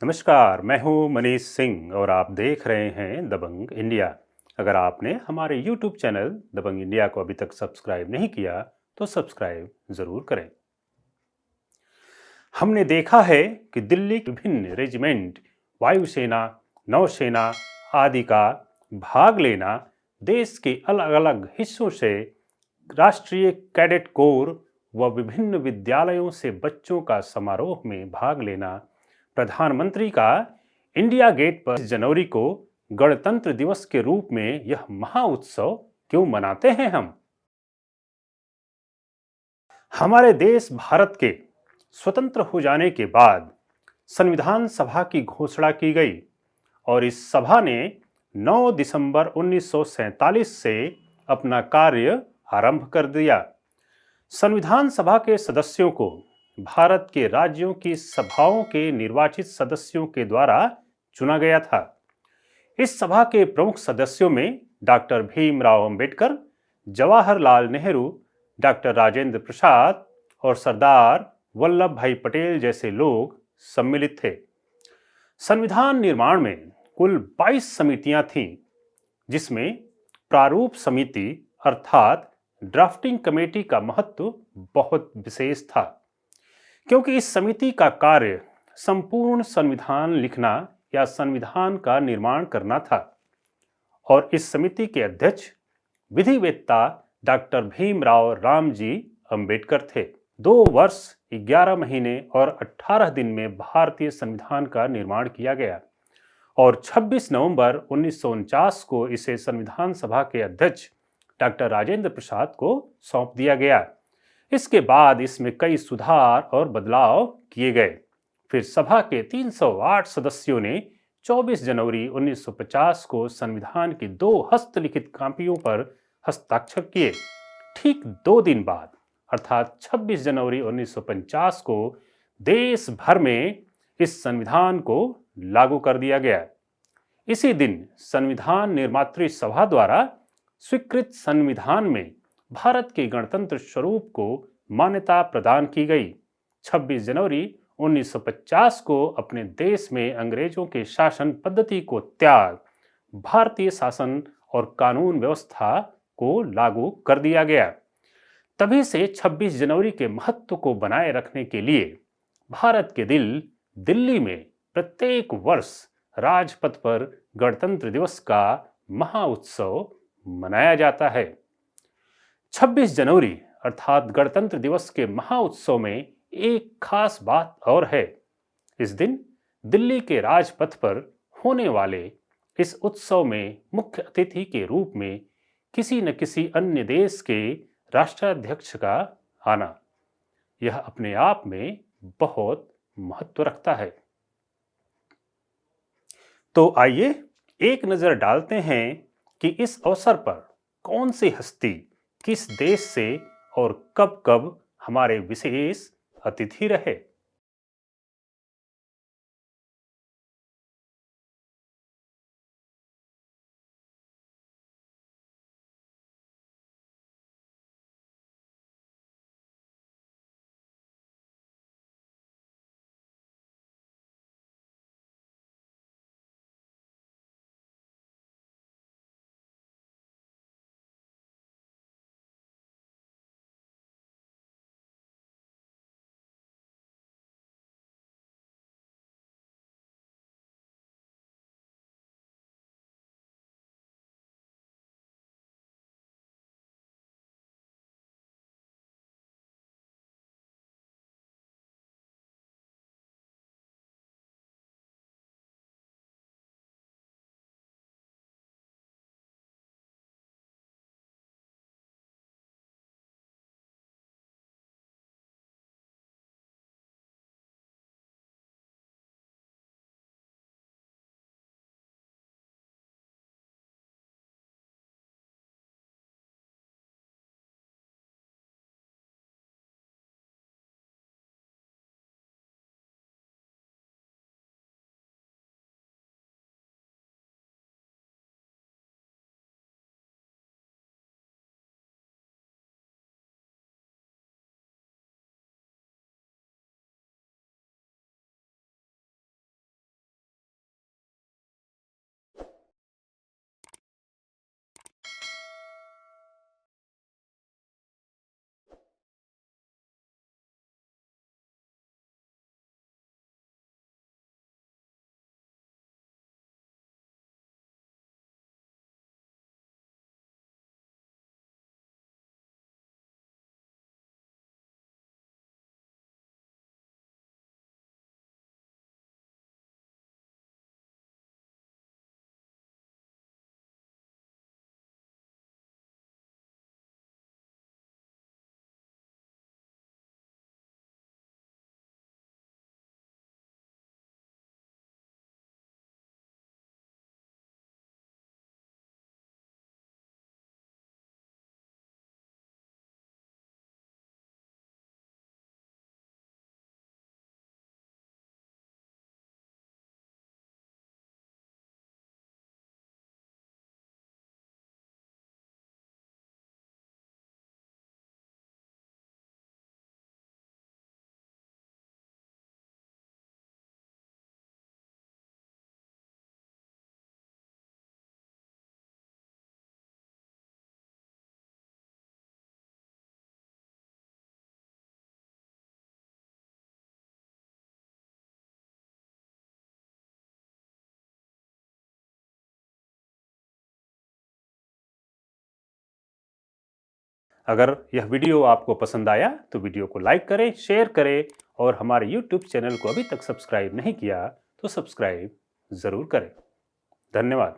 नमस्कार, मैं हूं मनीष सिंह और आप देख रहे हैं दबंग इंडिया। अगर आपने हमारे YouTube चैनल दबंग इंडिया को अभी तक सब्सक्राइब नहीं किया, तो सब्सक्राइब जरूर करें। हमने देखा है कि दिल्ली के विभिन्न रेजिमेंट, वायुसेना, नौसेना आदि का भाग लेना, देश के अलग-अलग हिस्सों से राष्ट्रीय कैडेट कोर व विभिन्न विद्यालयों से बच्चों का समारोह में भाग लेना, प्रधानमंत्री का इंडिया गेट पर 26 जनवरी को गणतंत्र दिवस के रूप में यह महाउत्सव क्यों मनाते हैं हम? हमारे देश भारत के स्वतंत्र हो जाने के बाद संविधान सभा की घोषणा की गई और इस सभा ने 9 दिसंबर 1947 से अपना कार्य आरंभ कर दिया। संविधान सभा के सदस्यों को भारत के राज्यों की सभाओं के निर्वाचित सदस्यों के द्वारा चुना गया था। इस सभा के प्रमुख सदस्यों में डॉक्टर भीमराव अंबेडकर, जवाहरलाल नेहरू, डॉक्टर राजेंद्र प्रसाद और सरदार वल्लभ भाई पटेल जैसे लोग सम्मिलित थे। संविधान निर्माण में कुल 22 समितियां थीं, जिसमें प्रारूप समिति अर्थात ड्राफ्टिंग कमेटी का महत्व बहुत विशेष था, क्योंकि इस समिति का कार्य संपूर्ण संविधान लिखना या संविधान का निर्माण करना था। और इस समिति के अध्यक्ष विधिवेत्ता डॉक्टर भीमराव रामजी अंबेडकर थे। 2 वर्ष 11 महीने और 18 दिन में भारतीय संविधान का निर्माण किया गया और 26 नवंबर 1949 को इसे संविधान सभा के अध्यक्ष डॉक्टर राजेंद्र प्रसाद को सौंप दिया गया। इसके बाद इसमें कई सुधार और बदलाव किए गए। फिर सभा के 308 सदस्यों ने 24 जनवरी 1950 को संविधान की 2 हस्तलिखित कापियों पर हस्ताक्षर किए। ठीक 2 दिन बाद अर्थात 26 जनवरी 1950 को देश भर में इस संविधान को लागू कर दिया गया। इसी दिन संविधान निर्मात्री सभा द्वारा स्वीकृत संविधान में भारत के गणतंत्र स्वरूप को मान्यता प्रदान की गई। 26 जनवरी 1950 को अपने देश में अंग्रेजों के शासन पद्धति को त्याग भारतीय शासन और कानून व्यवस्था को लागू कर दिया गया। तभी से 26 जनवरी के महत्व को बनाए रखने के लिए भारत के दिल्ली में प्रत्येक वर्ष राजपथ पर गणतंत्र दिवस का महाउत्सव मनाया जाता है। 26 जनवरी अर्थात गणतंत्र दिवस के महाउत्सव में एक खास बात और है। इस दिन दिल्ली के राजपथ पर होने वाले इस उत्सव में मुख्य अतिथि के रूप में किसी न किसी अन्य देश के राष्ट्राध्यक्ष का आना, यह अपने आप में बहुत महत्व रखता है। तो आइए एक नजर डालते हैं कि इस अवसर पर कौन सी हस्ती किस देश से और कब कब हमारे विशेष अतिथि रहे। अगर यह वीडियो आपको पसंद आया तो वीडियो को लाइक करें, शेयर करें और हमारे YouTube चैनल को अभी तक सब्सक्राइब नहीं किया तो सब्सक्राइब जरूर करें। धन्यवाद।